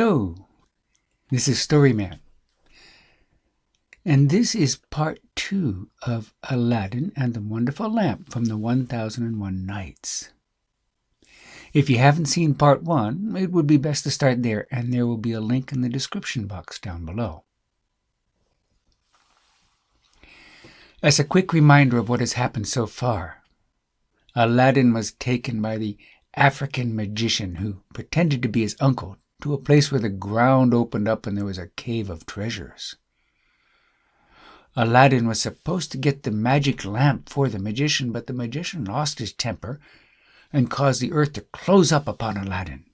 Hello, this is Storyman, and this is part 2 of Aladdin and the Wonderful Lamp from the 1001 Nights. If you haven't seen part 1, it would be best to start there, and there will be a link in the description box down below. As a quick reminder of what has happened so far, Aladdin was taken by the African magician who pretended to be his uncle to a place where the ground opened up and there was a cave of treasures. Aladdin was supposed to get the magic lamp for the magician, but the magician lost his temper and caused the earth to close up upon Aladdin.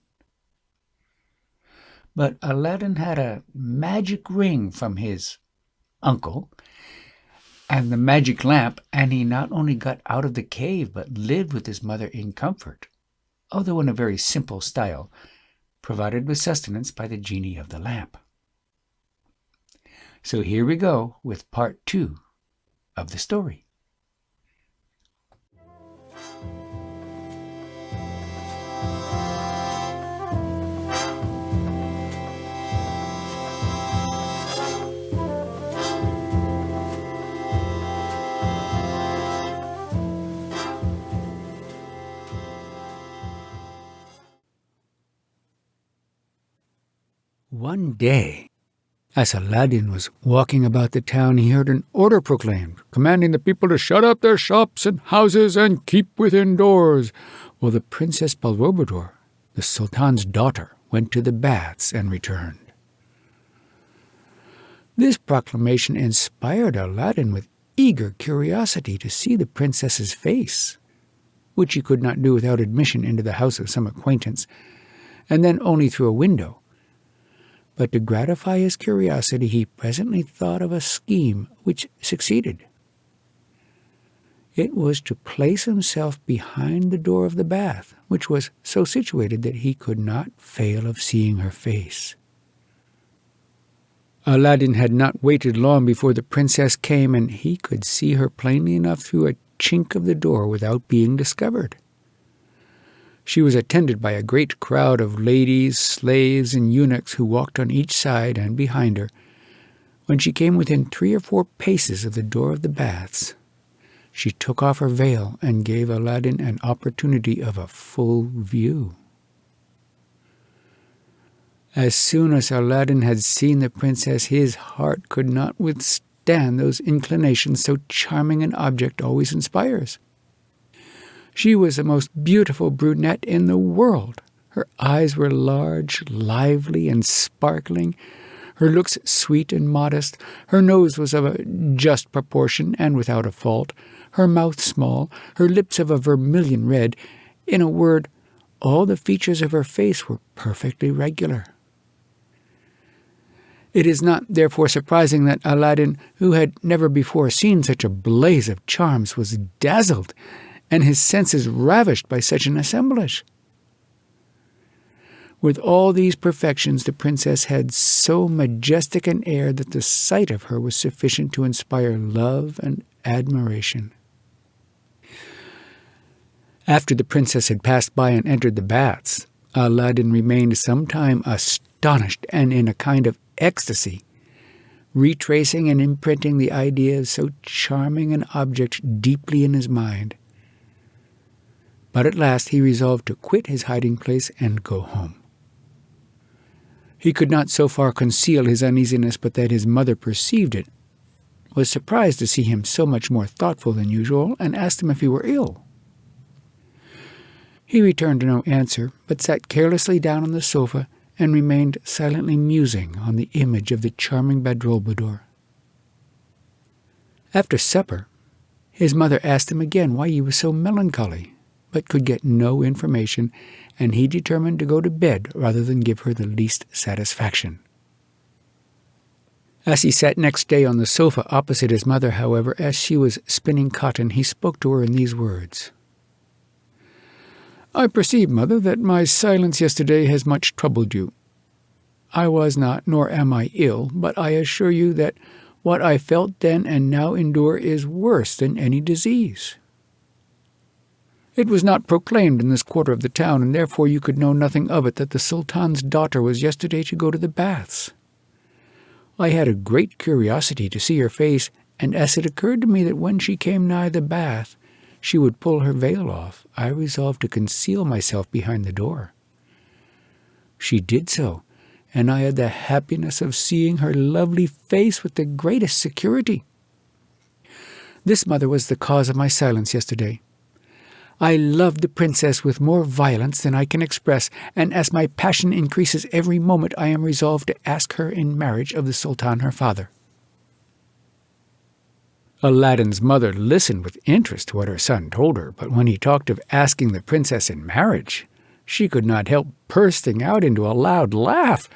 But Aladdin had a magic ring from his uncle and the magic lamp, and he not only got out of the cave but lived with his mother in comfort, although in a very simple style, provided with sustenance by the genie of the lamp. So here we go with part 2 of the story. One day, as Aladdin was walking about the town, he heard an order proclaimed, commanding the people to shut up their shops and houses and keep within doors, while the Princess Balrobador, the Sultan's daughter, went to the baths and returned. This proclamation inspired Aladdin with eager curiosity to see the princess's face, which he could not do without admission into the house of some acquaintance, and then only through a window. But to gratify his curiosity, he presently thought of a scheme which succeeded. It was to place himself behind the door of the bath, which was so situated that he could not fail of seeing her face. Aladdin had not waited long before the princess came, and he could see her plainly enough through a chink of the door without being discovered. She was attended by a great crowd of ladies, slaves, and eunuchs who walked on each side and behind her. When she came within 3 or 4 paces of the door of the baths, she took off her veil and gave Aladdin an opportunity of a full view. As soon as Aladdin had seen the princess, his heart could not withstand those inclinations so charming an object always inspires. She was the most beautiful brunette in the world. Her eyes were large, lively, and sparkling, her looks sweet and modest, her nose was of a just proportion and without a fault, her mouth small, her lips of a vermilion red. In a word, all the features of her face were perfectly regular. It is not therefore surprising that Aladdin, who had never before seen such a blaze of charms, was dazzled and his senses ravished by such an assemblage. With all these perfections, the princess had so majestic an air that the sight of her was sufficient to inspire love and admiration. After the princess had passed by and entered the baths, Aladdin remained some time astonished and in a kind of ecstasy, retracing and imprinting the idea of so charming an object deeply in his mind. But at last he resolved to quit his hiding-place and go home. He could not so far conceal his uneasiness but that his mother perceived it, was surprised to see him so much more thoughtful than usual, and asked him if he were ill. He returned no answer, but sat carelessly down on the sofa and remained silently musing on the image of the charming Balrobador. After supper, his mother asked him again why he was so melancholy, but could get no information, and he determined to go to bed rather than give her the least satisfaction. As he sat next day on the sofa opposite his mother, however, as she was spinning cotton, he spoke to her in these words. "I perceive, mother, that my silence yesterday has much troubled you. I was not, nor am I ill, but I assure you that what I felt then and now endure is worse than any disease. It was not proclaimed in this quarter of the town, and therefore you could know nothing of it, that the Sultan's daughter was yesterday to go to the baths. I had a great curiosity to see her face, and as it occurred to me that when she came nigh the bath, she would pull her veil off, I resolved to conceal myself behind the door. She did so, and I had the happiness of seeing her lovely face with the greatest security. This, mother, was the cause of my silence yesterday. I loved the princess with more violence than I can express, and as my passion increases every moment, I am resolved to ask her in marriage of the Sultan her father." Aladdin's mother listened with interest to what her son told her, but when he talked of asking the princess in marriage, she could not help bursting out into a loud laugh.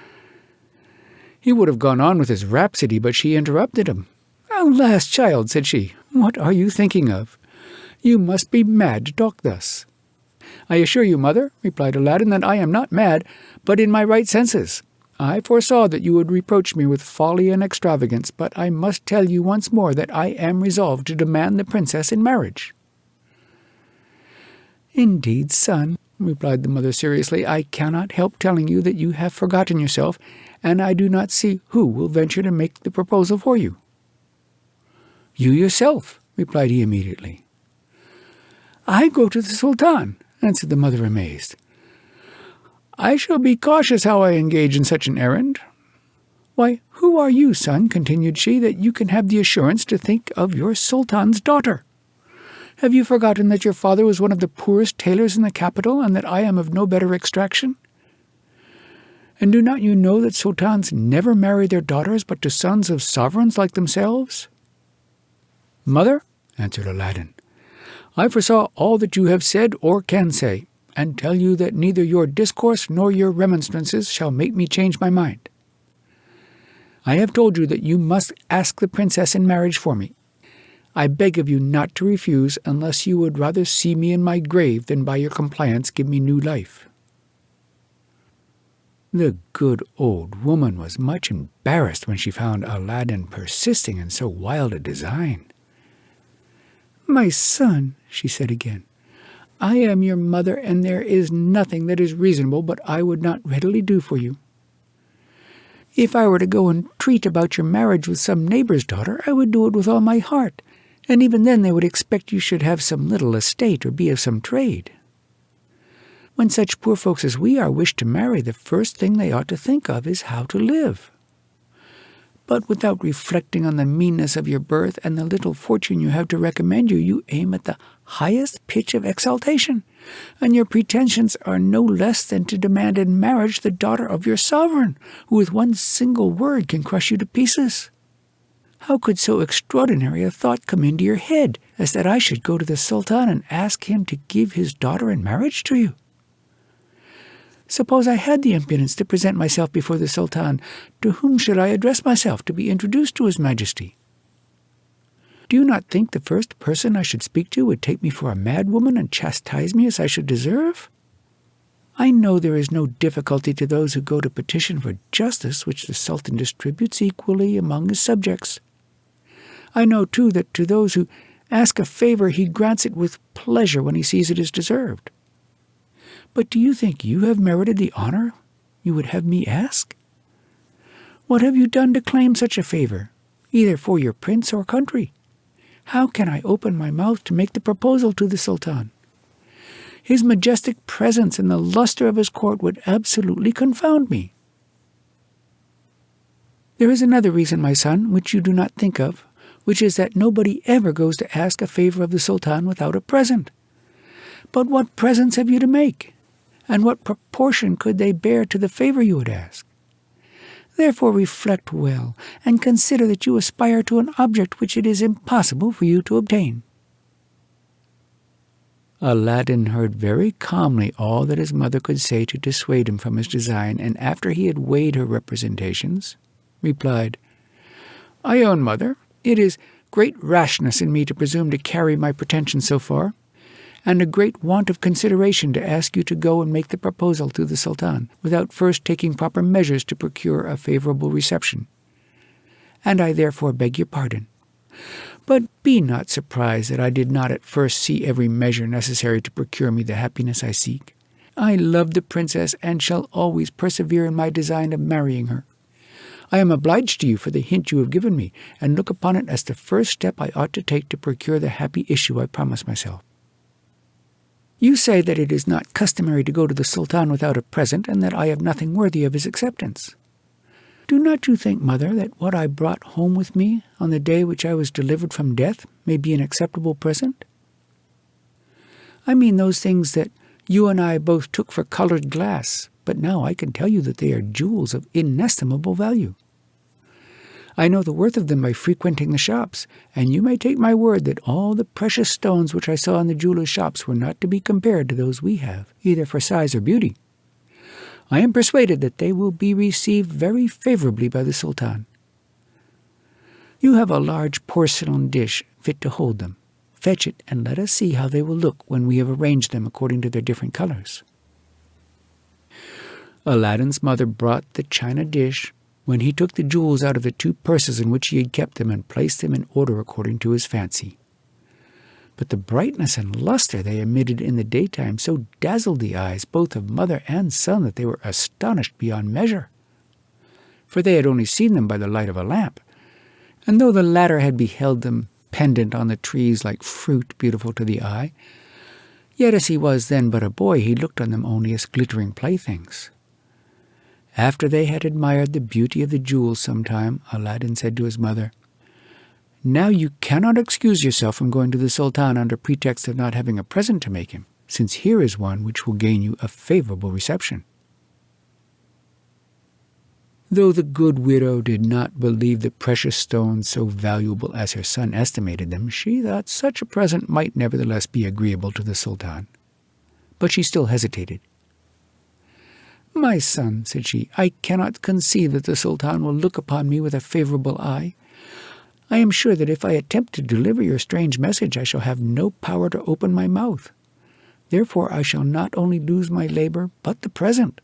He would have gone on with his rhapsody, but she interrupted him. "Alas, child," said she, "what are you thinking of? You must be mad to talk thus." "I assure you, mother," replied Aladdin, "that I am not mad, but in my right senses. I foresaw that you would reproach me with folly and extravagance, but I must tell you once more that I am resolved to demand the princess in marriage." "Indeed, son," replied the mother seriously, "I cannot help telling you that you have forgotten yourself, and I do not see who will venture to make the proposal for you." "You yourself," replied he immediately. "I go to the Sultan," answered the mother, amazed. "I shall be cautious how I engage in such an errand." "Why, who are you, son," continued she, "that you can have the assurance to think of your Sultan's daughter? Have you forgotten that your father was one of the poorest tailors in the capital, and that I am of no better extraction? And do not you know that Sultans never marry their daughters but to sons of sovereigns like themselves?" "Mother," answered Aladdin, "I foresaw all that you have said or can say, and tell you that neither your discourse nor your remonstrances shall make me change my mind. I have told you that you must ask the princess in marriage for me. I beg of you not to refuse unless you would rather see me in my grave than by your compliance give me new life." The good old woman was much embarrassed when she found Aladdin persisting in so wild a design. "My son," she said again, "I am your mother, and there is nothing that is reasonable but I would not readily do for you. If I were to go and treat about your marriage with some neighbor's daughter, I would do it with all my heart, and even then they would expect you should have some little estate or be of some trade. When such poor folks as we are wish to marry, the first thing they ought to think of is how to live. But without reflecting on the meanness of your birth and the little fortune you have to recommend you, you aim at the highest pitch of exaltation, and your pretensions are no less than to demand in marriage the daughter of your sovereign, who with one single word can crush you to pieces. How could so extraordinary a thought come into your head as that I should go to the Sultan and ask him to give his daughter in marriage to you? Suppose I had the impudence to present myself before the Sultan, to whom should I address myself to be introduced to his Majesty? Do you not think the first person I should speak to would take me for a madwoman and chastise me as I should deserve? I know there is no difficulty to those who go to petition for justice, which the Sultan distributes equally among his subjects. I know, too, that to those who ask a favor he grants it with pleasure when he sees it is deserved. But do you think you have merited the honor you would have me ask? What have you done to claim such a favor, either for your prince or country? How can I open my mouth to make the proposal to the Sultan? His majestic presence and the luster of his court would absolutely confound me. There is another reason, my son, which you do not think of, which is that nobody ever goes to ask a favor of the Sultan without a present. But what presents have you to make? And what proportion could they bear to the favor you would ask? Therefore reflect well, and consider that you aspire to an object which it is impossible for you to obtain." Aladdin heard very calmly all that his mother could say to dissuade him from his design, and after he had weighed her representations, replied, "I own, mother, it is great rashness in me to presume to carry my pretensions so far, and a great want of consideration to ask you to go and make the proposal to the Sultan, without first taking proper measures to procure a favorable reception. And I therefore beg your pardon. But be not surprised that I did not at first see every measure necessary to procure me the happiness I seek. I love the princess and shall always persevere in my design of marrying her. I am obliged to you for the hint you have given me, and look upon it as the first step I ought to take to procure the happy issue I promised myself. You say that it is not customary to go to the Sultan without a present, and that I have nothing worthy of his acceptance. Do not you think, mother, that what I brought home with me on the day which I was delivered from death may be an acceptable present? I mean those things that you and I both took for colored glass, but now I can tell you that they are jewels of inestimable value. I know the worth of them by frequenting the shops, and you may take my word that all the precious stones which I saw in the jewelers' shops were not to be compared to those we have, either for size or beauty. I am persuaded that they will be received very favorably by the Sultan. You have a large porcelain dish fit to hold them. Fetch it, and let us see how they will look when we have arranged them according to their different colors. Aladdin's mother brought the china dish, when he took the jewels out of the 2 purses in which he had kept them and placed them in order according to his fancy. But the brightness and luster they emitted in the daytime so dazzled the eyes both of mother and son that they were astonished beyond measure. For they had only seen them by the light of a lamp, and though the latter had beheld them pendant on the trees like fruit beautiful to the eye, yet as he was then but a boy, he looked on them only as glittering playthings. After they had admired the beauty of the jewels some time, Aladdin said to his mother, "Now you cannot excuse yourself from going to the Sultan under pretext of not having a present to make him, since here is one which will gain you a favorable reception." Though the good widow did not believe the precious stones so valuable as her son estimated them, she thought such a present might nevertheless be agreeable to the Sultan. But she still hesitated. "My son," said she, "I cannot conceive that the Sultan will look upon me with a favorable eye. I am sure that if I attempt to deliver your strange message, I shall have no power to open my mouth. Therefore I shall not only lose my labor, but the present,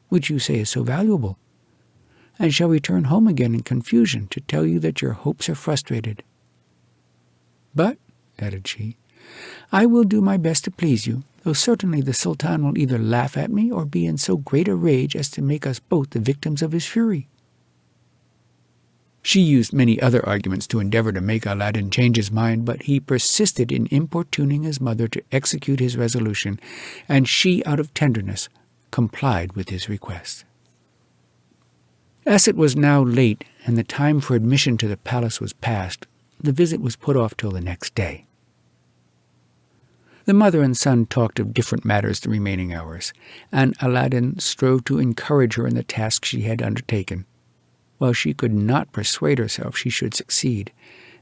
which you say is so valuable, and shall return home again in confusion to tell you that your hopes are frustrated. But," added she, "I will do my best to please you, though certainly the Sultan will either laugh at me or be in so great a rage as to make us both the victims of his fury." She used many other arguments to endeavor to make Aladdin change his mind, but he persisted in importuning his mother to execute his resolution, and she, out of tenderness, complied with his request. As it was now late, and the time for admission to the palace was past, the visit was put off till the next day. The mother and son talked of different matters the remaining hours, and Aladdin strove to encourage her in the task she had undertaken, while she could not persuade herself she should succeed,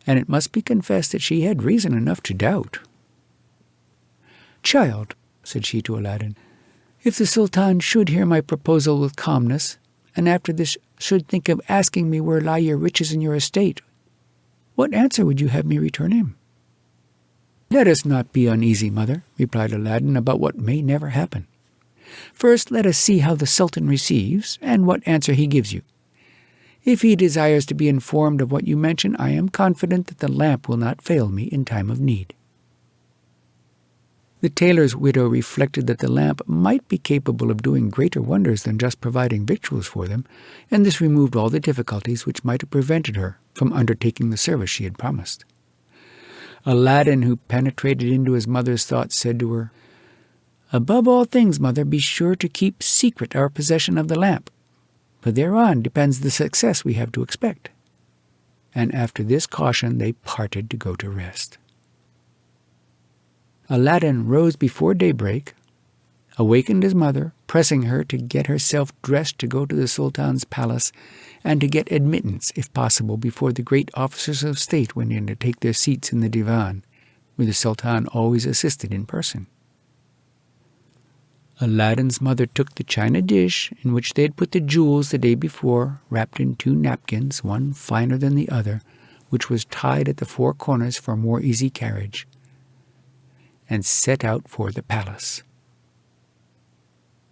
and it must be confessed that she had reason enough to doubt. "Child," said she to Aladdin, "if the Sultan should hear my proposal with calmness, and after this should think of asking me where lie your riches and your estate, what answer would you have me return him?" "Let us not be uneasy, mother," replied Aladdin, "about what may never happen. First let us see how the Sultan receives, and what answer he gives you. If he desires to be informed of what you mention, I am confident that the lamp will not fail me in time of need." The tailor's widow reflected that the lamp might be capable of doing greater wonders than just providing victuals for them, and this removed all the difficulties which might have prevented her from undertaking the service she had promised. Aladdin, who penetrated into his mother's thoughts, said to her, "Above all things, mother, be sure to keep secret our possession of the lamp, for thereon depends the success we have to expect." And after this caution they parted to go to rest. Aladdin rose before daybreak, awakened his mother, pressing her to get herself dressed to go to the Sultan's palace, and to get admittance, if possible, before the great officers of state went in to take their seats in the divan, where the Sultan always assisted in person. Aladdin's mother took the china dish in which they had put the jewels the day before, wrapped in 2 napkins, one finer than the other, which was tied at the 4 corners for a more easy carriage, and set out for the palace.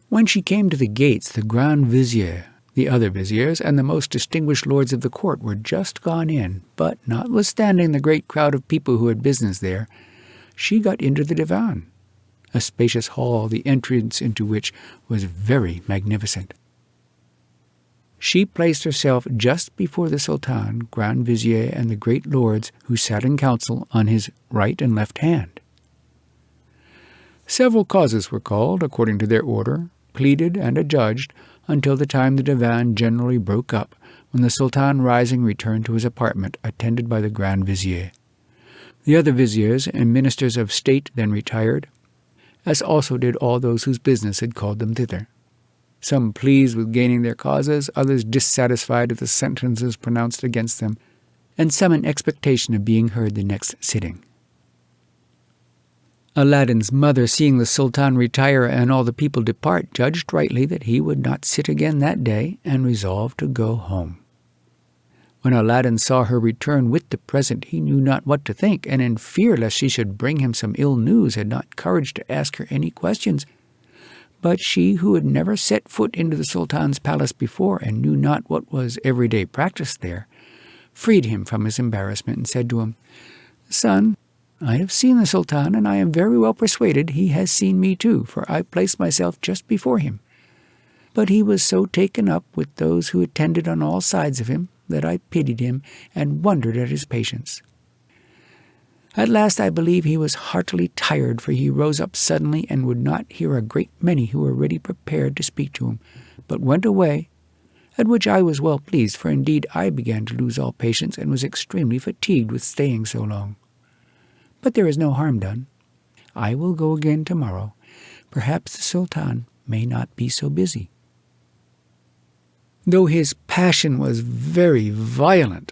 When she came to the gates, the Grand Vizier, The other viziers and the most distinguished lords of the court were just gone in, but notwithstanding the great crowd of people who had business there, she got into the divan, a spacious hall, the entrance into which was very magnificent. She placed herself just before the Sultan, Grand Vizier, and the great lords who sat in council on his right and left hand. Several causes were called, according to their order, pleaded and adjudged, until the time the divan generally broke up, when the Sultan, rising, returned to his apartment, attended by the Grand Vizier. The other viziers and ministers of state then retired, as also did all those whose business had called them thither. Some pleased with gaining their causes, others dissatisfied with the sentences pronounced against them, and some in expectation of being heard the next sitting. Aladdin's mother, seeing the Sultan retire and all the people depart, judged rightly that he would not sit again that day, and resolved to go home. When Aladdin saw her return with the present, he knew not what to think, and in fear lest she should bring him some ill news, had not courage to ask her any questions. But she, who had never set foot into the Sultan's palace before, and knew not what was everyday practice there, freed him from his embarrassment, and said to him, "Son, I have seen the Sultan, and I am very well persuaded he has seen me too, for I placed myself just before him. But he was so taken up with those who attended on all sides of him, that I pitied him and wondered at his patience. At last I believe he was heartily tired, for he rose up suddenly and would not hear a great many who were ready prepared to speak to him, but went away, at which I was well pleased, for indeed I began to lose all patience and was extremely fatigued with staying so long. But there is no harm done. I will go again tomorrow. Perhaps the Sultan may not be so busy." Though his passion was very violent,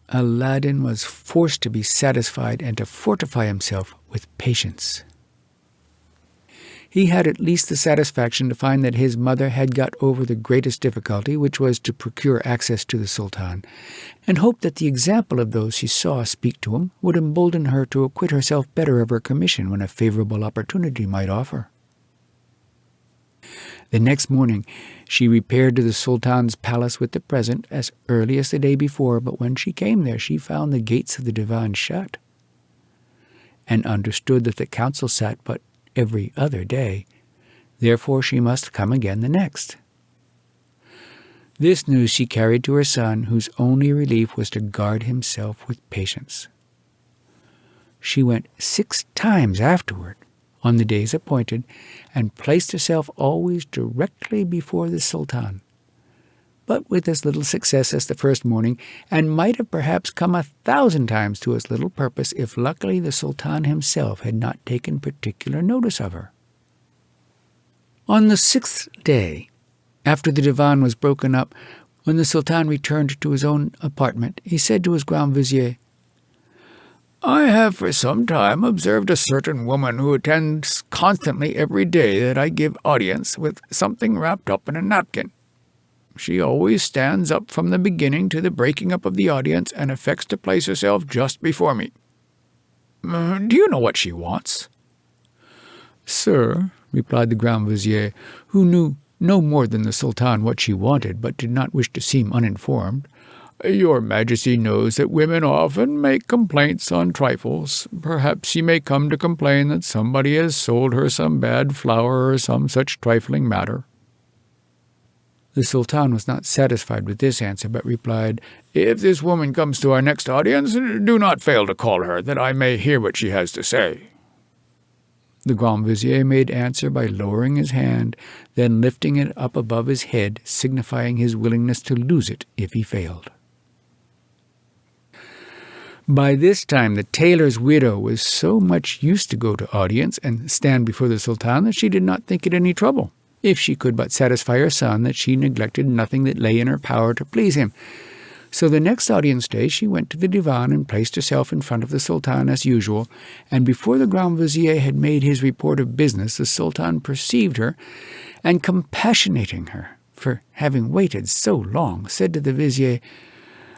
Aladdin was forced to be satisfied and to fortify himself with patience. He had at least the satisfaction to find that his mother had got over the greatest difficulty, which was to procure access to the Sultan, and hoped that the example of those she saw speak to him would embolden her to acquit herself better of her commission when a favorable opportunity might offer. The next morning she repaired to the Sultan's palace with the present as early as the day before, but when she came there she found the gates of the divan shut, and understood that the council sat but every other day. Therefore she must come again the next. This news she carried to her son, whose only relief was to guard himself with patience. She went 6 times afterward, on the days appointed, and placed herself always directly before the Sultan, but with as little success as the first morning, and might have perhaps come 1,000 times to as little purpose if luckily the Sultan himself had not taken particular notice of her. On the 6th day, after the divan was broken up, when the Sultan returned to his own apartment, he said to his Grand Vizier, "I have for some time observed a certain woman who attends constantly every day that I give audience with something wrapped up in a napkin. She always stands up from the beginning to the breaking up of the audience and affects to place herself just before me. Do you know what she wants?" "Sir," replied the Grand Vizier, who knew no more than the Sultan what she wanted, but did not wish to seem uninformed, "Your Majesty knows that women often make complaints on trifles. Perhaps she may come to complain that somebody has sold her some bad flour or some such trifling matter." The Sultan was not satisfied with this answer, but replied, "If this woman comes to our next audience, do not fail to call her, that I may hear what she has to say." The Grand Vizier made answer by lowering his hand, then lifting it up above his head, signifying his willingness to lose it if he failed. By this time the tailor's widow was so much used to go to audience and stand before the Sultan that she did not think it any trouble, if she could but satisfy her son that she neglected nothing that lay in her power to please him. So the next audience day she went to the divan and placed herself in front of the Sultan as usual, and before the Grand Vizier had made his report of business, the Sultan perceived her, and compassionating her for having waited so long, said to the Vizier,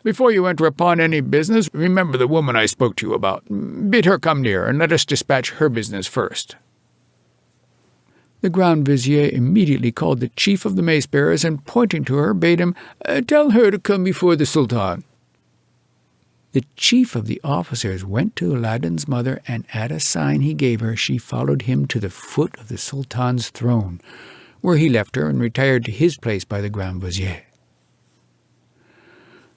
"Before you enter upon any business, remember the woman I spoke to you about. Bid her come near, and let us dispatch her business first." The Grand Vizier immediately called the chief of the mace-bearers and, pointing to her, bade him, "Tell her to come before the Sultan." The chief of the officers went to Aladdin's mother, and at a sign he gave her, she followed him to the foot of the Sultan's throne, where he left her and retired to his place by the Grand Vizier.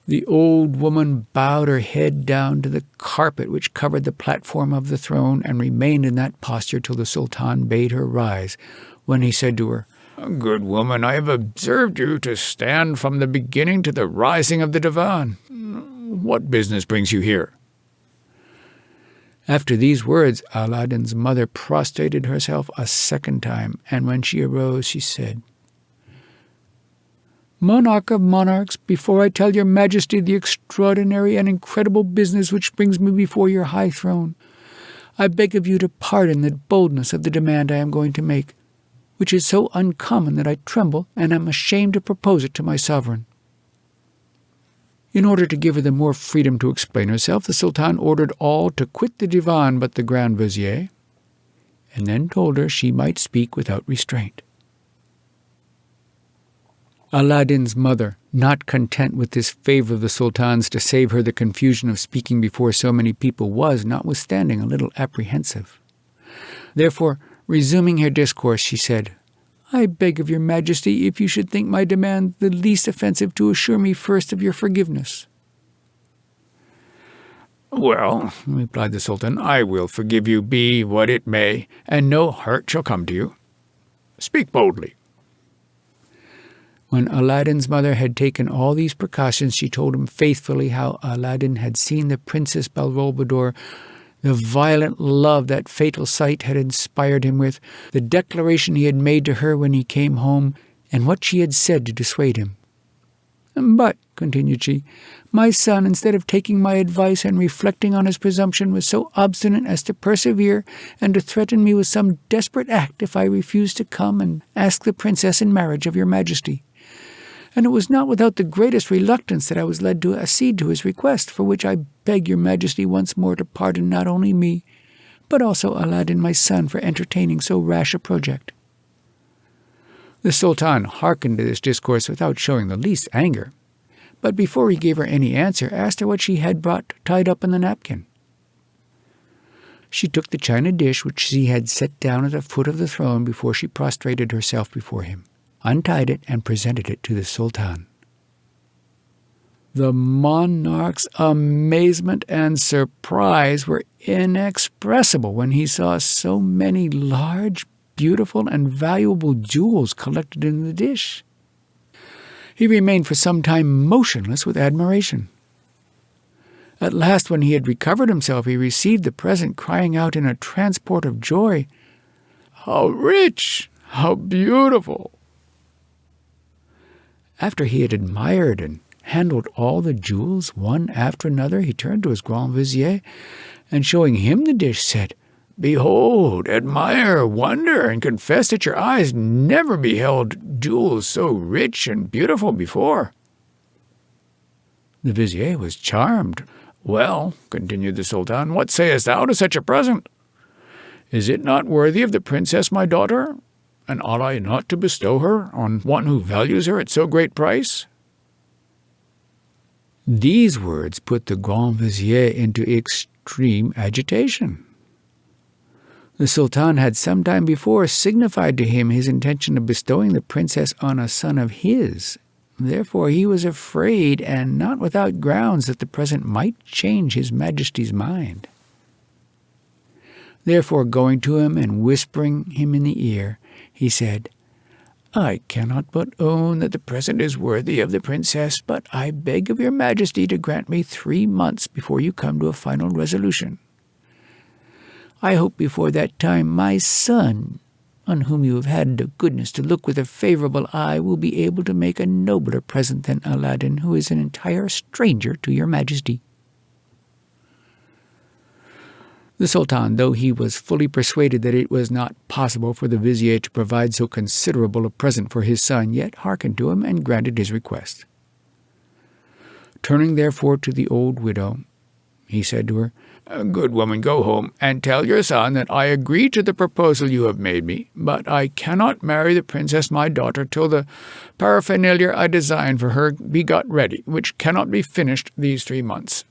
The old woman bowed her head down to the carpet which covered the platform of the throne, and remained in that posture till the Sultan bade her rise, when he said to her, "Good woman, I have observed you to stand from the beginning to the rising of the divan. What business brings you here?" After these words, Aladdin's mother prostrated herself a second time, and when she arose, she said, "Monarch of monarchs, before I tell your majesty the extraordinary and incredible business which brings me before your high throne, I beg of you to pardon the boldness of the demand I am going to make, which is so uncommon that I tremble and am ashamed to propose it to my sovereign." In order to give her the more freedom to explain herself, the Sultan ordered all to quit the divan but the Grand Vizier, and then told her she might speak without restraint. Aladdin's mother, not content with this favor of the Sultan's to save her the confusion of speaking before so many people, was, notwithstanding, a little apprehensive. Therefore, resuming her discourse, she said, "I beg of your majesty, if you should think my demand the least offensive, to assure me first of your forgiveness." "Well," replied the Sultan, "I will forgive you, be what it may, and no hurt shall come to you. Speak boldly." When Aladdin's mother had taken all these precautions, she told him faithfully how Aladdin had seen the Princess Balrobador, the violent love that fatal sight had inspired him with, the declaration he had made to her when he came home, and what she had said to dissuade him. "But," continued she, "my son, instead of taking my advice and reflecting on his presumption, was so obstinate as to persevere and to threaten me with some desperate act if I refused to come and ask the princess in marriage of your majesty. And it was not without the greatest reluctance that I was led to accede to his request, for which I beg your majesty once more to pardon not only me, but also Aladdin my son, for entertaining so rash a project." The Sultan hearkened to this discourse without showing the least anger, but before he gave her any answer, asked her what she had brought tied up in the napkin. She took the china dish which she had set down at the foot of the throne before she prostrated herself before him, untied it, and presented it to the Sultan. The monarch's amazement and surprise were inexpressible when he saw so many large, beautiful, and valuable jewels collected in the dish. He remained for some time motionless with admiration. At last, when he had recovered himself, he received the present, crying out in a transport of joy, "How rich! How beautiful!" After he had admired and handled all the jewels one after another, he turned to his Grand Vizier, and showing him the dish, said, "Behold, admire, wonder, and confess that your eyes never beheld jewels so rich and beautiful before." The Vizier was charmed. "Well," continued the Sultan, "what sayest thou to such a present? Is it not worthy of the princess my daughter? And ought I not to bestow her on one who values her at so great price?" These words put the Grand Vizier into extreme agitation. The Sultan had some time before signified to him his intention of bestowing the princess on a son of his. Therefore he was afraid, and not without grounds, that the present might change his majesty's mind. Therefore, going to him and whispering him in the ear, he said, "I cannot but own that the present is worthy of the princess, but I beg of your majesty to grant me 3 months before you come to a final resolution. I hope before that time my son, on whom you have had the goodness to look with a favorable eye, will be able to make a nobler present than Aladdin, who is an entire stranger to your majesty." The Sultan, though he was fully persuaded that it was not possible for the Vizier to provide so considerable a present for his son, yet hearkened to him and granted his request. Turning therefore to the old widow, he said to her. "Good woman, go home and tell your son that I agree to the proposal you have made me, but I cannot marry the princess my daughter till the paraphernalia I designed for her be got ready, which cannot be finished these 3 months.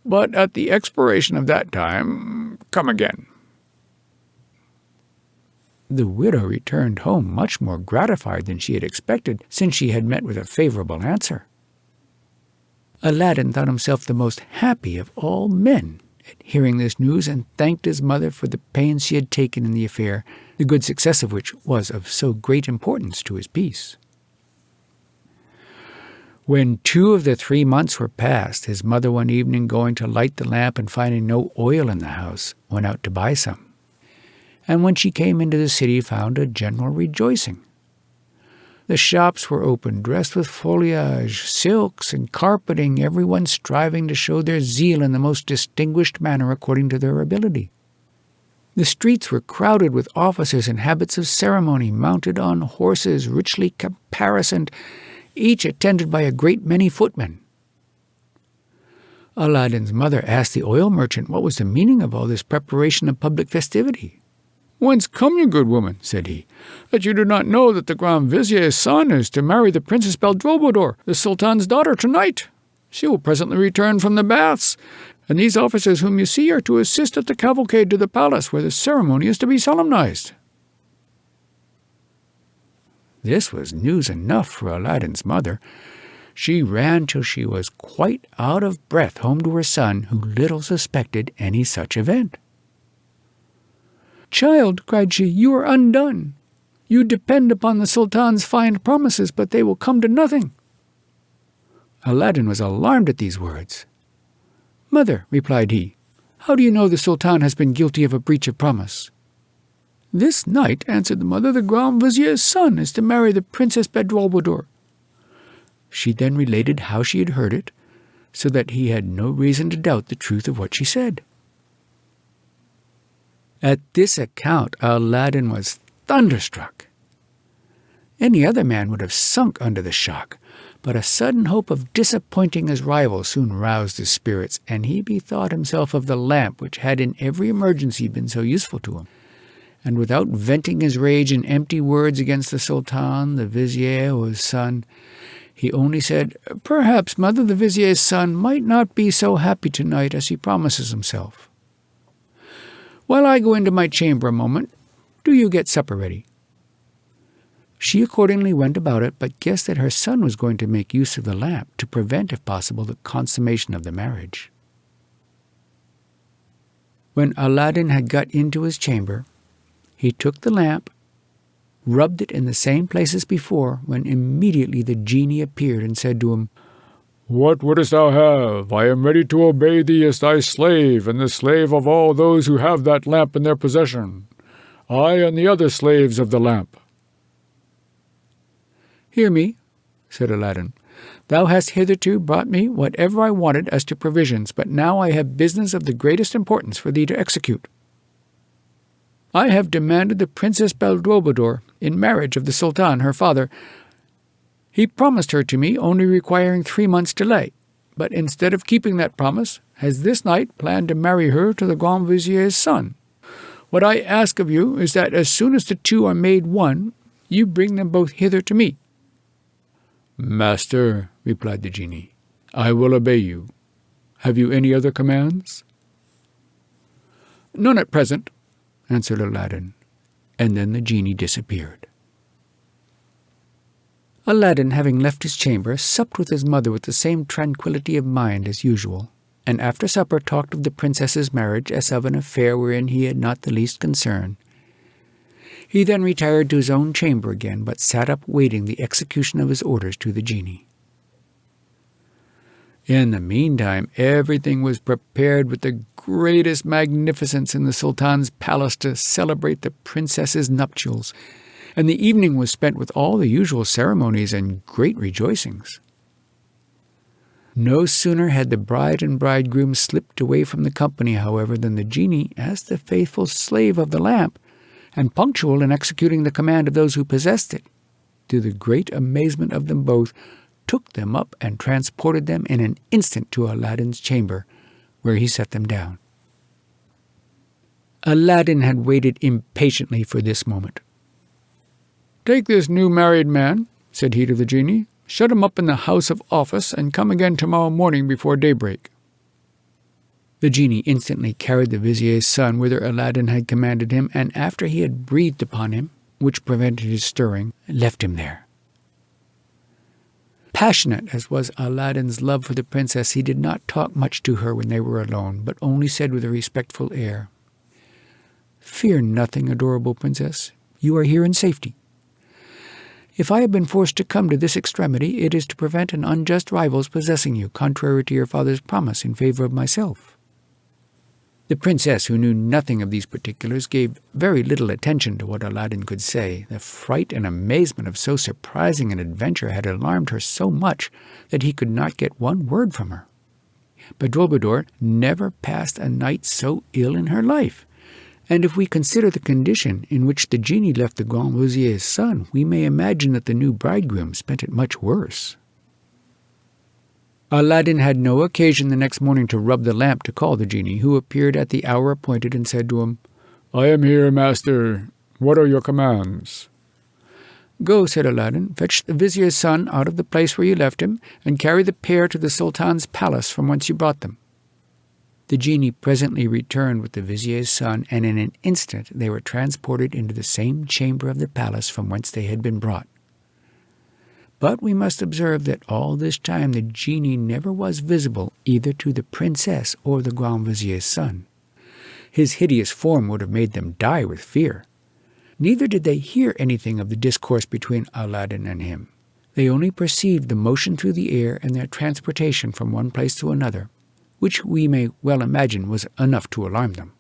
But at the expiration of that time, come again." The widow returned home much more gratified than she had expected, since she had met with a favorable answer. Aladdin thought himself the most happy of all men at hearing this news, and thanked his mother for the pains she had taken in the affair, the good success of which was of so great importance to his peace. When 2 of the 3 months were past, his mother one evening going to light the lamp and finding no oil in the house, went out to buy some. And when she came into the city, found a general rejoicing. The shops were open, dressed with foliage, silks, and carpeting, everyone striving to show their zeal in the most distinguished manner according to their ability. The streets were crowded with officers in habits of ceremony, mounted on horses richly caparisoned, each attended by a great many footmen. Aladdin's mother asked the oil merchant what was the meaning of all this preparation of public festivity. "Whence come you, good woman," said he, "that you do not know that the Grand Vizier's son is to marry the Princess Bedrulbudur, the Sultan's daughter, tonight? She will presently return from the baths, and these officers whom you see are to assist at the cavalcade to the palace, where the ceremony is to be solemnized." This was news enough for Aladdin's mother. She ran till she was quite out of breath home to her son, who little suspected any such event. "Child," cried she, "you are undone. You depend upon the Sultan's fine promises, but they will come to nothing." Aladdin was alarmed at these words. "Mother," replied he, "how do you know the Sultan has been guilty of a breach of promise?" "This night," answered the mother, "the Grand Vizier's son is to marry the Princess Bedrulbudur." She then related how she had heard it, so that he had no reason to doubt the truth of what she said. At this account, Aladdin was thunderstruck. Any other man would have sunk under the shock, but a sudden hope of disappointing his rival soon roused his spirits, and he bethought himself of the lamp which had in every emergency been so useful to him. And without venting his rage in empty words against the Sultan, the Vizier, or his son, he only said, "Perhaps, mother, the Vizier's son might not be so happy tonight as he promises himself. While I go into my chamber a moment, do you get supper ready." She accordingly went about it, but guessed that her son was going to make use of the lamp to prevent, if possible, the consummation of the marriage. When Aladdin had got into his chamber, he took the lamp, rubbed it in the same place as before, when immediately the genie appeared and said to him, "What wouldst thou have? I am ready to obey thee as thy slave, and the slave of all those who have that lamp in their possession. I and the other slaves of the lamp." "Hear me," said Aladdin. "Thou hast hitherto brought me whatever I wanted as to provisions, but now I have business of the greatest importance for thee to execute. I have demanded the Princess Bedrulbudur in marriage of the Sultan, her father. He promised her to me, only requiring 3 months' delay, but instead of keeping that promise, has this night planned to marry her to the Grand Vizier's son. What I ask of you is that as soon as the two are made one, you bring them both hither to me." "Master," replied the genie, "I will obey you. Have you any other commands?" "None at present," answered Aladdin, and then the genie disappeared. Aladdin, having left his chamber, supped with his mother with the same tranquillity of mind as usual, and after supper talked of the princess's marriage as of an affair wherein he had not the least concern. He then retired to his own chamber again, but sat up waiting the execution of his orders to the genie. In the meantime, everything was prepared with the greatest magnificence in the Sultan's palace to celebrate the princess's nuptials, and the evening was spent with all the usual ceremonies and great rejoicings. No sooner had the bride and bridegroom slipped away from the company, however, than the genie, as the faithful slave of the lamp, and punctual in executing the command of those who possessed it, to the great amazement of them both, took them up and transported them in an instant to Aladdin's chamber, where he set them down. Aladdin had waited impatiently for this moment. "Take this new married man," said he to the genie, "shut him up in the house of office, and come again tomorrow morning before daybreak." The genie instantly carried the vizier's son whither Aladdin had commanded him, and after he had breathed upon him, which prevented his stirring, left him there. Passionate as was Aladdin's love for the princess, he did not talk much to her when they were alone, but only said with a respectful air, "Fear nothing, adorable princess. You are here in safety. If I have been forced to come to this extremity, it is to prevent an unjust rival's possessing you, contrary to your father's promise in favor of myself." The princess, who knew nothing of these particulars, gave very little attention to what Aladdin could say. The fright and amazement of so surprising an adventure had alarmed her so much that he could not get one word from her. Bedrulbudour never passed a night so ill in her life, and if we consider the condition in which the genie left the Grand Vizier's son, we may imagine that the new bridegroom spent it much worse. Aladdin had no occasion the next morning to rub the lamp to call the genie, who appeared at the hour appointed and said to him, "I am here, master. What are your commands?" "Go," said Aladdin, "fetch the vizier's son out of the place where you left him, and carry the pair to the sultan's palace from whence you brought them." The genie presently returned with the vizier's son, and in an instant they were transported into the same chamber of the palace from whence they had been brought. But we must observe that all this time the genie never was visible either to the princess or the Grand Vizier's son. His hideous form would have made them die with fear. Neither did they hear anything of the discourse between Aladdin and him. They only perceived the motion through the air and their transportation from one place to another, which we may well imagine was enough to alarm them.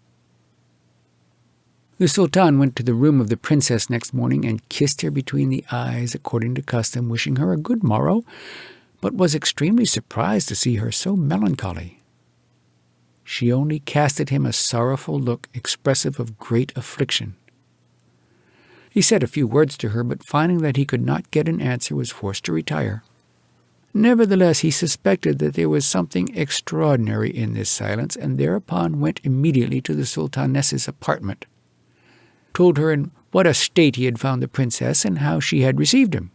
The Sultan went to the room of the princess next morning and kissed her between the eyes according to custom, wishing her a good morrow, but was extremely surprised to see her so melancholy. She only cast at him a sorrowful look expressive of great affliction. He said a few words to her, but finding that he could not get an answer, was forced to retire. Nevertheless, he suspected that there was something extraordinary in this silence, and thereupon went immediately to the Sultaness's apartment, told her in what a state he had found the princess, and how she had received him.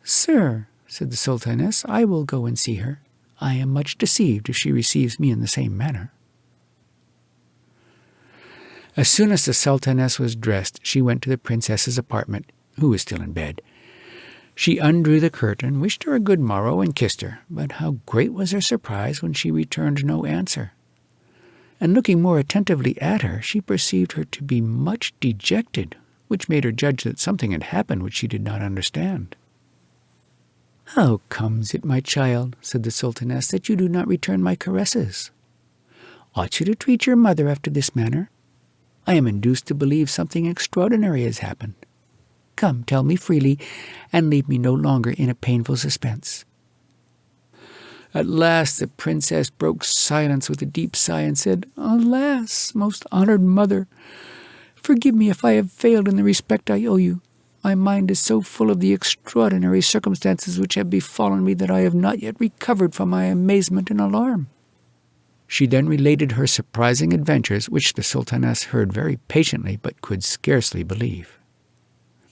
"Sir," said the Sultaness, "I will go and see her. I am much deceived if she receives me in the same manner." As soon as the Sultaness was dressed, she went to the princess's apartment, who was still in bed. She undrew the curtain, wished her a good morrow, and kissed her, but how great was her surprise when she returned no answer. And looking more attentively at her, she perceived her to be much dejected, which made her judge that something had happened which she did not understand. "How comes it, my child," said the Sultaness, "that you do not return my caresses? Ought you to treat your mother after this manner? I am induced to believe something extraordinary has happened. Come, tell me freely, and leave me no longer in a painful suspense." At last the princess broke silence with a deep sigh and said, "Alas, most honored mother, forgive me if I have failed in the respect I owe you. My mind is so full of the extraordinary circumstances which have befallen me that I have not yet recovered from my amazement and alarm." She then related her surprising adventures, which the Sultaness heard very patiently but could scarcely believe.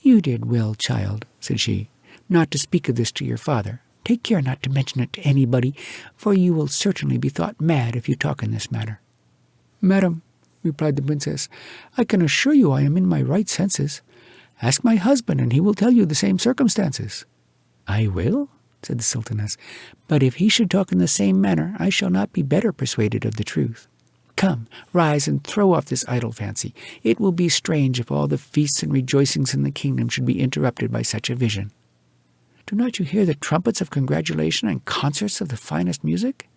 "You did well, child," said she, "not to speak of this to your father. Take care not to mention it to anybody, for you will certainly be thought mad if you talk in this manner." "Madam," replied the princess, "I can assure you I am in my right senses. Ask my husband, and he will tell you the same circumstances." "I will," said the Sultaness, "but if he should talk in the same manner, I shall not be better persuaded of the truth. Come, rise and throw off this idle fancy. It will be strange if all the feasts and rejoicings in the kingdom should be interrupted by such a vision. Do not you hear the trumpets of congratulation and concerts of the finest music?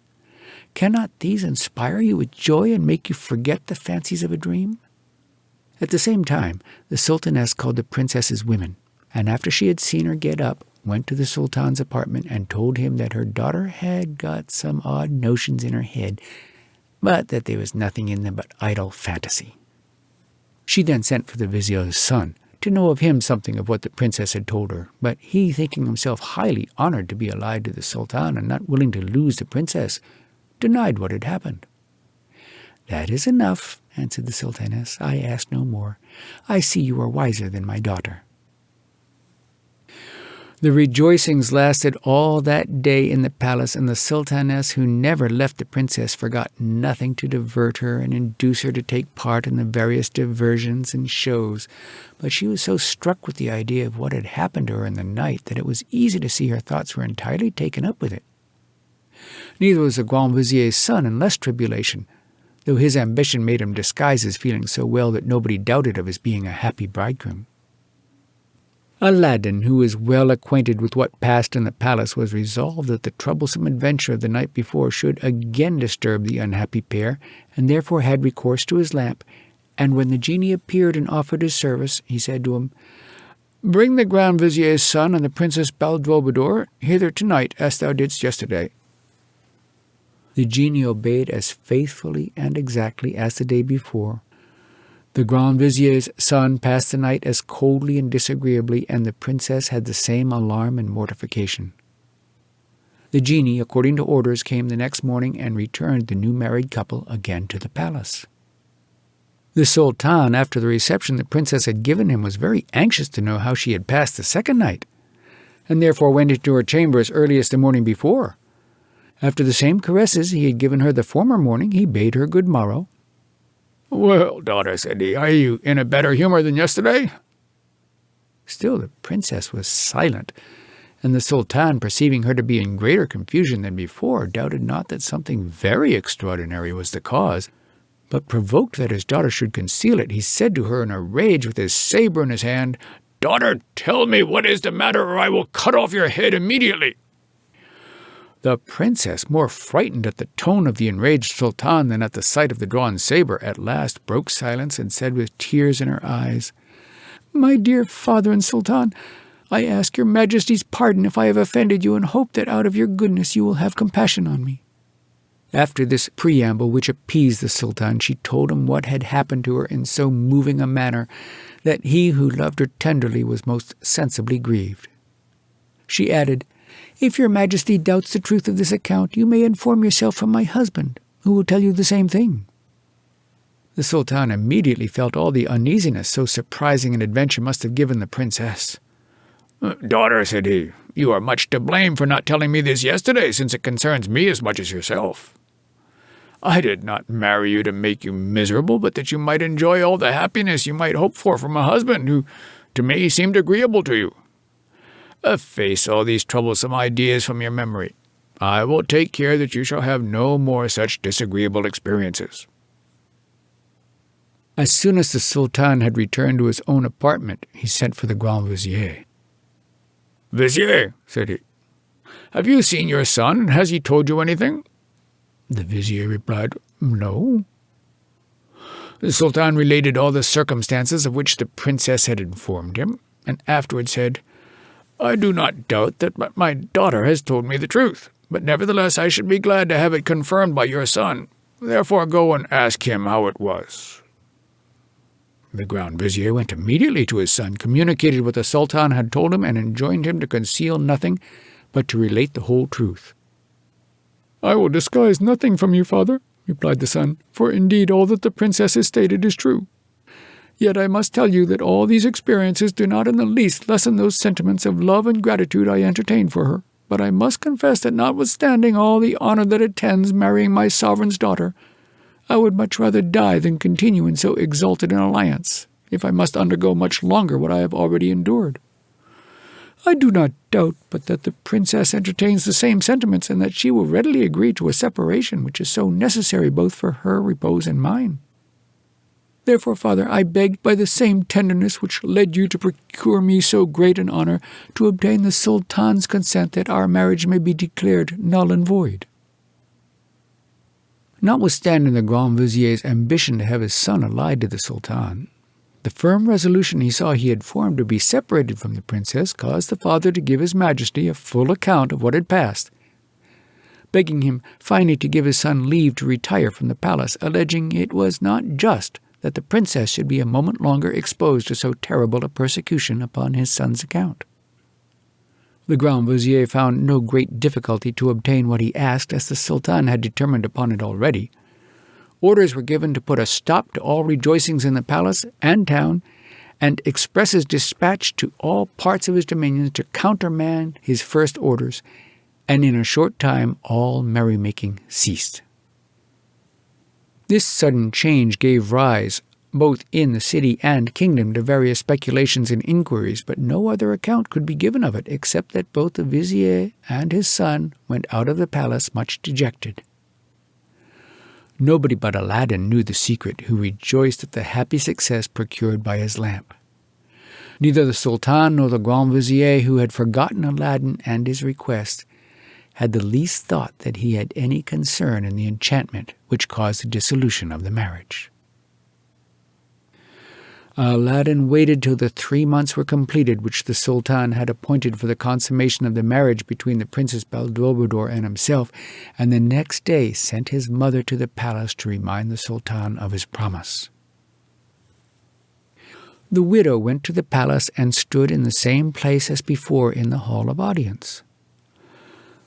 Cannot these inspire you with joy and make you forget the fancies of a dream?" At the same time, the Sultaness called the princess's women, and after she had seen her get up, went to the Sultan's apartment and told him that her daughter had got some odd notions in her head, but that there was nothing in them but idle fantasy. She then sent for the vizier's son, to know of him something of what the princess had told her, but he, thinking himself highly honored to be allied to the Sultan and not willing to lose the princess, denied what had happened. "That is enough," answered the sultaness. "I ask no more. I see you are wiser than my daughter." The rejoicings lasted all that day in the palace, and the sultaness, who never left the princess, forgot nothing to divert her and induce her to take part in the various diversions and shows. But she was so struck with the idea of what had happened to her in the night that it was easy to see her thoughts were entirely taken up with it. Neither was the Grand Vizier's son in less tribulation, though his ambition made him disguise his feelings so well that nobody doubted of his being a happy bridegroom. Aladdin, who was well acquainted with what passed in the palace, was resolved that the troublesome adventure of the night before should again disturb the unhappy pair, and therefore had recourse to his lamp, and when the genie appeared and offered his service, he said to him, "Bring the Grand Vizier's son and the Princess Badroulbadour hither tonight, as thou didst yesterday." The genie obeyed as faithfully and exactly as the day before. The Grand Vizier's son passed the night as coldly and disagreeably, and the princess had the same alarm and mortification. The genie, according to orders, came the next morning and returned the new married couple again to the palace. The sultan, after the reception the princess had given him, was very anxious to know how she had passed the second night, and therefore went into her chamber as early as the morning before. After the same caresses he had given her the former morning, he bade her good morrow. "Well, daughter," said he, "are you in a better humor than yesterday?" Still the princess was silent, and the sultan, perceiving her to be in greater confusion than before, doubted not that something very extraordinary was the cause. But provoked that his daughter should conceal it, he said to her in a rage, with his saber in his hand, "Daughter, tell me what is the matter, or I will cut off your head immediately." The princess, more frightened at the tone of the enraged sultan than at the sight of the drawn saber, at last broke silence and said with tears in her eyes, "My dear father and sultan, I ask your majesty's pardon if I have offended you, and hope that out of your goodness you will have compassion on me." After this preamble, which appeased the sultan, she told him what had happened to her in so moving a manner that he who loved her tenderly was most sensibly grieved. She added, "If your majesty doubts the truth of this account, you may inform yourself from my husband, who will tell you the same thing." The sultan immediately felt all the uneasiness so surprising an adventure must have given the princess. "Daughter," said he, "you are much to blame for not telling me this yesterday, since it concerns me as much as yourself. I did not marry you to make you miserable, but that you might enjoy all the happiness you might hope for from a husband who, to me, seemed agreeable to you. Efface all these troublesome ideas from your memory. I will take care that you shall have no more such disagreeable experiences." As soon as the sultan had returned to his own apartment, he sent for the Grand Vizier. "Vizier," said he, "have you seen your son, and has he told you anything?" The vizier replied, "No." The sultan related all the circumstances of which the princess had informed him, and afterwards said, "I do not doubt that my daughter has told me the truth, but nevertheless I should be glad to have it confirmed by your son. Therefore go and ask him how it was." The Grand Vizier went immediately to his son, communicated what the sultan had told him, and enjoined him to conceal nothing, but to relate the whole truth. "I will disguise nothing from you, father," replied the son, "for indeed all that the princess has stated is true. Yet I must tell you that all these experiences do not in the least lessen those sentiments of love and gratitude I entertain for her. But I must confess that notwithstanding all the honor that attends marrying my sovereign's daughter, I would much rather die than continue in so exalted an alliance, if I must undergo much longer what I have already endured. I do not doubt but that the princess entertains the same sentiments, and that she will readily agree to a separation which is so necessary both for her repose and mine. Therefore, father, I beg by the same tenderness which led you to procure me so great an honor to obtain the sultan's consent that our marriage may be declared null and void." Notwithstanding the Grand Vizier's ambition to have his son allied to the sultan, the firm resolution he saw he had formed to be separated from the princess caused the father to give his majesty a full account of what had passed, begging him finally to give his son leave to retire from the palace, alleging it was not just that the princess should be a moment longer exposed to so terrible a persecution upon his son's account. The Grand Vizier found no great difficulty to obtain what he asked, as the Sultan had determined upon it already. Orders were given to put a stop to all rejoicings in the palace and town, and expresses dispatched to all parts of his dominions to countermand his first orders, and in a short time all merrymaking ceased. This sudden change gave rise, both in the city and kingdom, to various speculations and inquiries, but no other account could be given of it, except that both the Vizier and his son went out of the palace much dejected. Nobody but Aladdin knew the secret, who rejoiced at the happy success procured by his lamp. Neither the Sultan nor the Grand Vizier, who had forgotten Aladdin and his request, had the least thought that he had any concern in the enchantment which caused the dissolution of the marriage. Aladdin waited till the 3 months were completed which the Sultan had appointed for the consummation of the marriage between the Princess Bedrulbudour and himself, and the next day sent his mother to the palace to remind the Sultan of his promise. The widow went to the palace and stood in the same place as before in the hall of audience.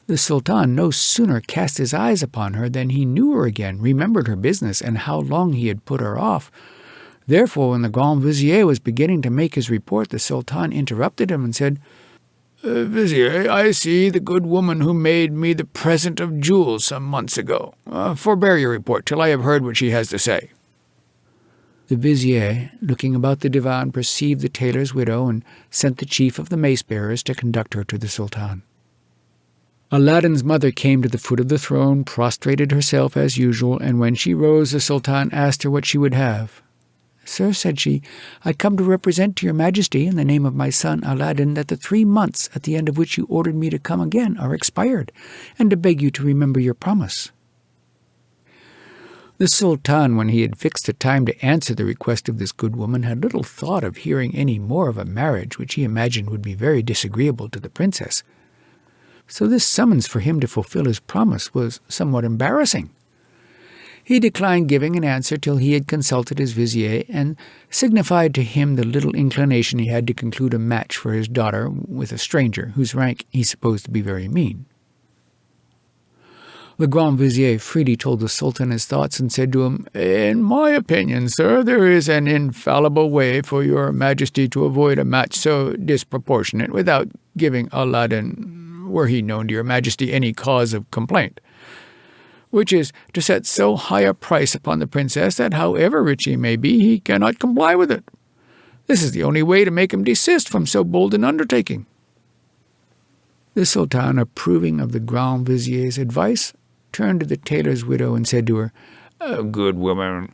The Sultan no sooner cast his eyes upon her than he knew her again, remembered her business, and how long he had put her off. Therefore, when the Grand Vizier was beginning to make his report, the Sultan interrupted him and said, Vizier, I see the good woman who made me the present of jewels some months ago. Forbear your report till I have heard what she has to say. The Vizier, looking about the divan, perceived the tailor's widow, and sent the chief of the mace-bearers to conduct her to the Sultan. Aladdin's mother came to the foot of the throne, prostrated herself as usual, and when she rose, the Sultan asked her what she would have. "Sir," said she, "I come to represent to your Majesty, in the name of my son Aladdin, that the 3 months at the end of which you ordered me to come again are expired, and to beg you to remember your promise." The Sultan, when he had fixed a time to answer the request of this good woman, had little thought of hearing any more of a marriage which he imagined would be very disagreeable to the princess. So this summons for him to fulfill his promise was somewhat embarrassing. He declined giving an answer till he had consulted his Vizier, and signified to him the little inclination he had to conclude a match for his daughter with a stranger, whose rank he supposed to be very mean. The Grand Vizier freely told the Sultan his thoughts, and said to him, "In my opinion, sir, there is an infallible way for your Majesty to avoid a match so disproportionate without giving Aladdin, were he known to your Majesty, any cause of complaint, which is to set so high a price upon the princess that, however rich he may be, he cannot comply with it. This is the only way to make him desist from so bold an undertaking." The Sultan, approving of the Grand Vizier's advice, turned to the tailor's widow and said to her, "Good woman,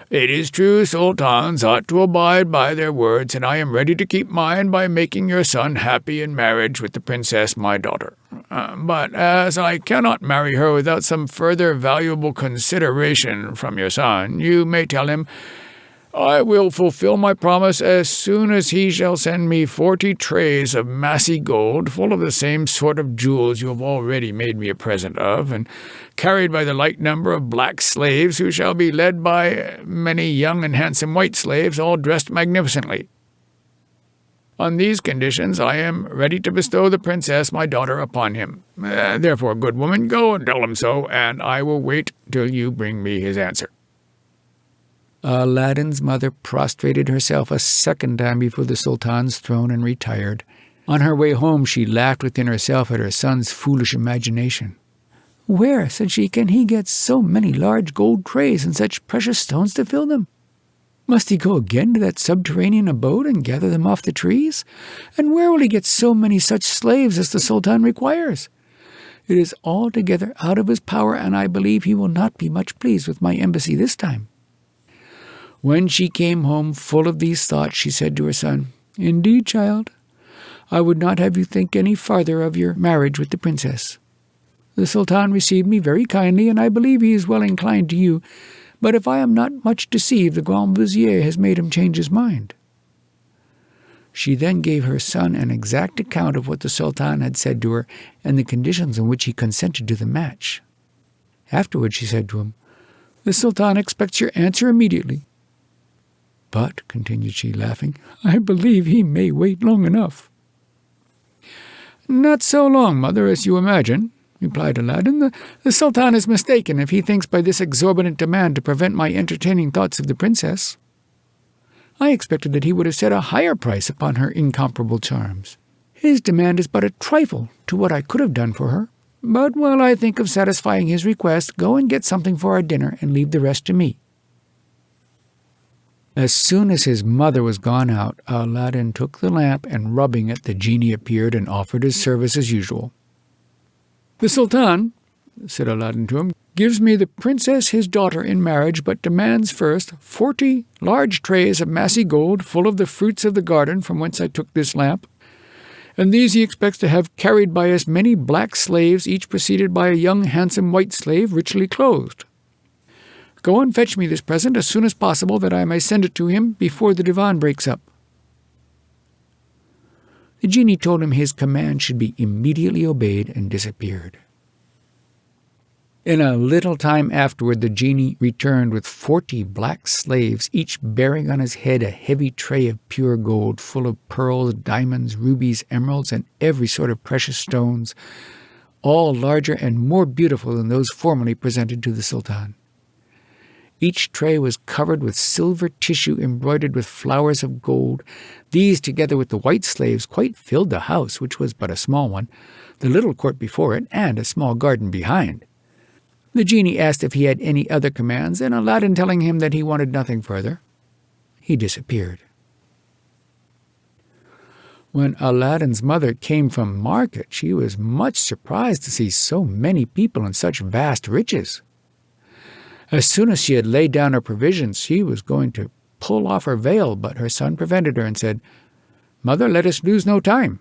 it is true sultans ought to abide by their words, and I am ready to keep mine by making your son happy in marriage with the princess my daughter. But as I cannot marry her without some further valuable consideration from your son, you may tell him I will fulfill my promise as soon as he shall send me 40 trays of massy gold, full of the same sort of jewels you have already made me a present of, and carried by the like number of black slaves, who shall be led by many young and handsome white slaves, all dressed magnificently. On these conditions I am ready to bestow the princess my daughter upon him. Therefore, good woman, go and tell him so, and I will wait till you bring me his answer." Aladdin's mother prostrated herself a second time before the Sultan's throne and retired. On her way home she laughed within herself at her son's foolish imagination. "Where," said she, "can he get so many large gold trays and such precious stones to fill them? Must he go again to that subterranean abode and gather them off the trees? And where will he get so many such slaves as the Sultan requires? It is altogether out of his power, and I believe he will not be much pleased with my embassy this time." When she came home full of these thoughts, she said to her son, "Indeed, child, I would not have you think any farther of your marriage with the princess. The Sultan received me very kindly, and I believe he is well inclined to you, but if I am not much deceived, the Grand Vizier has made him change his mind." She then gave her son an exact account of what the Sultan had said to her, and the conditions on which he consented to the match. Afterwards she said to him, "The Sultan expects your answer immediately. But," continued she, laughing, "I believe he may wait long enough." "Not so long, mother, as you imagine," replied Aladdin. The Sultan is mistaken if he thinks by this exorbitant demand to prevent my entertaining thoughts of the princess. I expected that he would have set a higher price upon her incomparable charms. His demand is but a trifle to what I could have done for her. But while I think of satisfying his request, go and get something for our dinner and leave the rest to me." As soon as his mother was gone out, Aladdin took the lamp, and rubbing it, the genie appeared and offered his service as usual. "The Sultan," said Aladdin to him, "gives me the princess his daughter in marriage, but demands first 40 large trays of massy gold full of the fruits of the garden from whence I took this lamp, and these he expects to have carried by as many black slaves, each preceded by a young handsome white slave richly clothed. Go and fetch me this present as soon as possible, that I may send it to him before the divan breaks up." The genie told him his command should be immediately obeyed, and disappeared. In a little time afterward, the genie returned with 40 black slaves, each bearing on his head a heavy tray of pure gold, full of pearls, diamonds, rubies, emeralds, and every sort of precious stones, all larger and more beautiful than those formerly presented to the Sultan. Each tray was covered with silver tissue embroidered with flowers of gold. These, together with the white slaves, quite filled the house, which was but a small one, the little court before it, and a small garden behind. The genie asked if he had any other commands, and Aladdin, telling him that he wanted nothing further, he disappeared. When Aladdin's mother came from market, she was much surprised to see so many people and such vast riches. As soon as she had laid down her provisions, she was going to pull off her veil, but her son prevented her and said, "Mother, let us lose no time.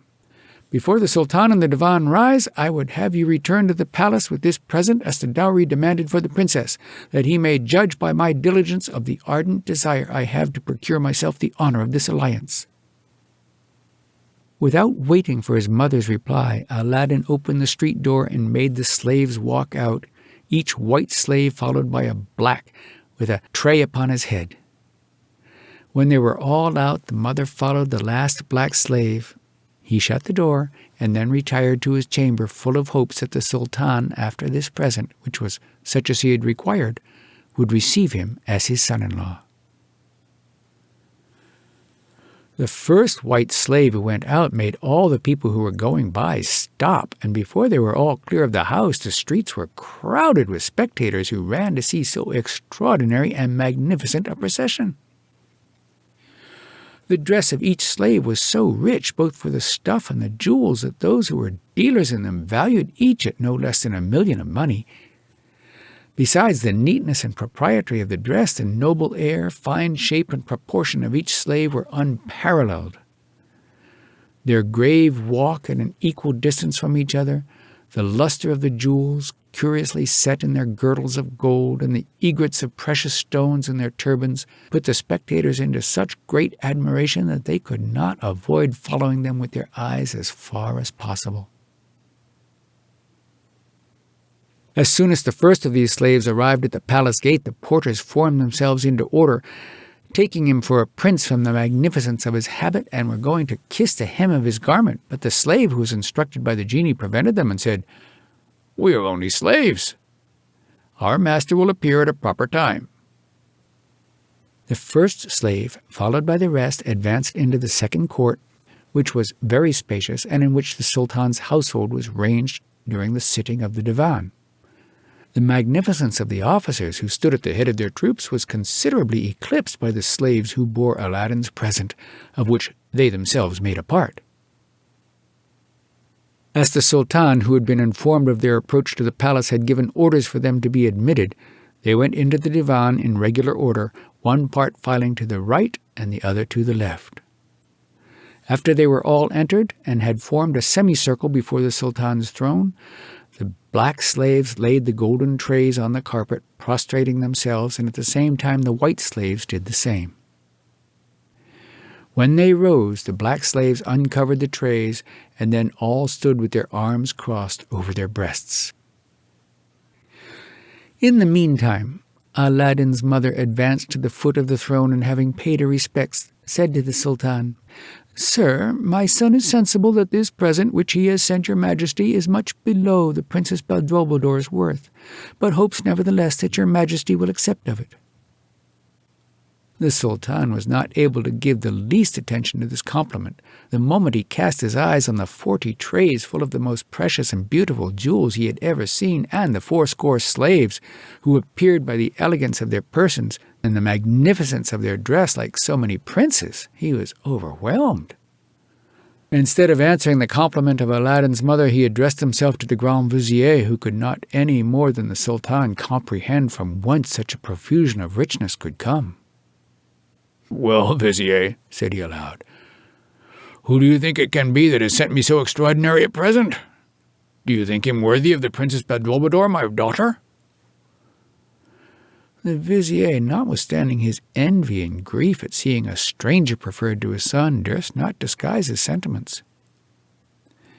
Before the Sultan and the divan rise, I would have you return to the palace with this present as the dowry demanded for the princess, that he may judge by my diligence of the ardent desire I have to procure myself the honor of this alliance." Without waiting for his mother's reply, Aladdin opened the street door and made the slaves walk out, each white slave followed by a black, with a tray upon his head. When they were all out, the mother followed the last black slave. He shut the door, and then retired to his chamber, full of hopes that the Sultan, after this present, which was such as he had required, would receive him as his son-in-law. The first white slave who went out made all the people who were going by stop, and before they were all clear of the house, the streets were crowded with spectators who ran to see so extraordinary and magnificent a procession. The dress of each slave was so rich, both for the stuff and the jewels, that those who were dealers in them valued each at no less than 1,000,000 of money. Besides the neatness and propriety of the dress, the noble air, fine shape, and proportion of each slave were unparalleled. Their grave walk at an equal distance from each other, the luster of the jewels, curiously set in their girdles of gold, and the egrets of precious stones in their turbans, put the spectators into such great admiration that they could not avoid following them with their eyes as far as possible. As soon as the first of these slaves arrived at the palace gate, the porters formed themselves into order, taking him for a prince from the magnificence of his habit, and were going to kiss the hem of his garment. But the slave who was instructed by the genie prevented them and said, "We are only slaves. Our master will appear at a proper time." The first slave, followed by the rest, advanced into the second court, which was very spacious, and in which the Sultan's household was ranged during the sitting of the divan. The magnificence of the officers who stood at the head of their troops was considerably eclipsed by the slaves who bore Aladdin's present, of which they themselves made a part. As the Sultan, who had been informed of their approach to the palace, had given orders for them to be admitted, they went into the divan in regular order, one part filing to the right and the other to the left. After they were all entered and had formed a semicircle before the Sultan's throne, the black slaves laid the golden trays on the carpet, prostrating themselves, and at the same time the white slaves did the same. When they rose, the black slaves uncovered the trays, and then all stood with their arms crossed over their breasts. In the meantime, Aladdin's mother advanced to the foot of the throne, and having paid her respects, said to the Sultan, "Sir, my son is sensible that this present which he has sent your majesty is much below the Princess Badroulbador's worth, but hopes nevertheless that your majesty will accept of it." The Sultan was not able to give the least attention to this compliment. The moment he cast his eyes on the 40 trays full of the most precious and beautiful jewels he had ever seen, and the 80 slaves, who appeared by the elegance of their persons and the magnificence of their dress like so many princes, he was overwhelmed. Instead of answering the compliment of Aladdin's mother, he addressed himself to the Grand Vizier, who could not any more than the Sultan comprehend from whence such a profusion of richness could come. "Well, Vizier," said he aloud, "who do you think it can be that has sent me so extraordinary a present? Do you think him worthy of the Princess Badroulbador, my daughter?" The Vizier, notwithstanding his envy and grief at seeing a stranger preferred to his son, durst not disguise his sentiments.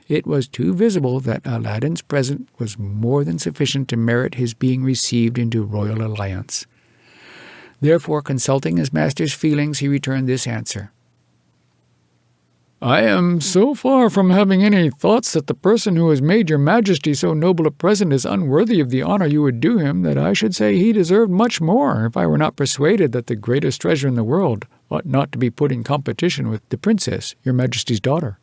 It was too visible that Aladdin's present was more than sufficient to merit his being received into royal alliance. Therefore, consulting his master's feelings, he returned this answer: "I am so far from having any thoughts that the person who has made your majesty so noble a present is unworthy of the honor you would do him, that I should say he deserved much more, if I were not persuaded that the greatest treasure in the world ought not to be put in competition with the princess, your majesty's daughter."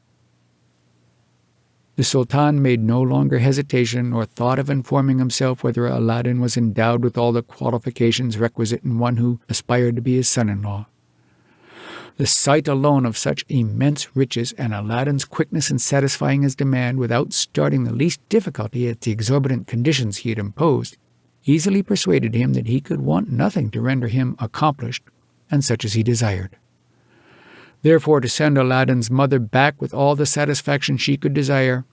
The Sultan made no longer hesitation, or thought of informing himself whether Aladdin was endowed with all the qualifications requisite in one who aspired to be his son-in-law. The sight alone of such immense riches, and Aladdin's quickness in satisfying his demand without starting the least difficulty at the exorbitant conditions he had imposed, easily persuaded him that he could want nothing to render him accomplished, and such as he desired. Therefore, to send Aladdin's mother back with all the satisfaction she could desire,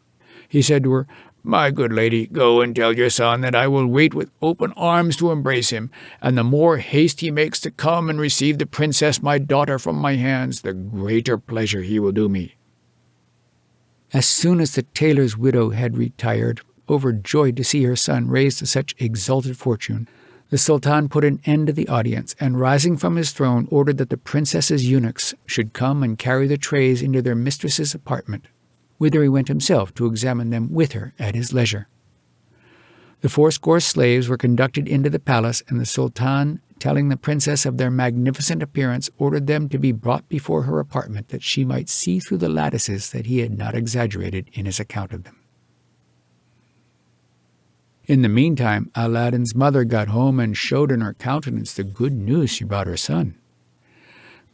he said to her, "My good lady, go and tell your son that I will wait with open arms to embrace him, and the more haste he makes to come and receive the princess my daughter from my hands, the greater pleasure he will do me." As soon as the tailor's widow had retired, overjoyed to see her son raised to such exalted fortune, the Sultan put an end to the audience, and rising from his throne ordered that the princess's eunuchs should come and carry the trays into their mistress's apartment, whither he went himself to examine them with her at his leisure. The 80 slaves were conducted into the palace, and the Sultan, telling the princess of their magnificent appearance, ordered them to be brought before her apartment, that she might see through the lattices that he had not exaggerated in his account of them. In the meantime, Aladdin's mother got home and showed in her countenance the good news she brought her son.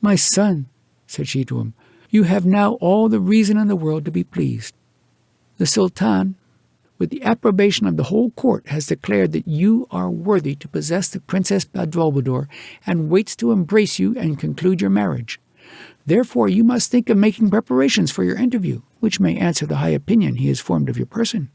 "My son," said she to him, "you have now all the reason in the world to be pleased. The Sultan, with the approbation of the whole court, has declared that you are worthy to possess the Princess Badroulbador, and waits to embrace you and conclude your marriage. Therefore you must think of making preparations for your interview, which may answer the high opinion he has formed of your person."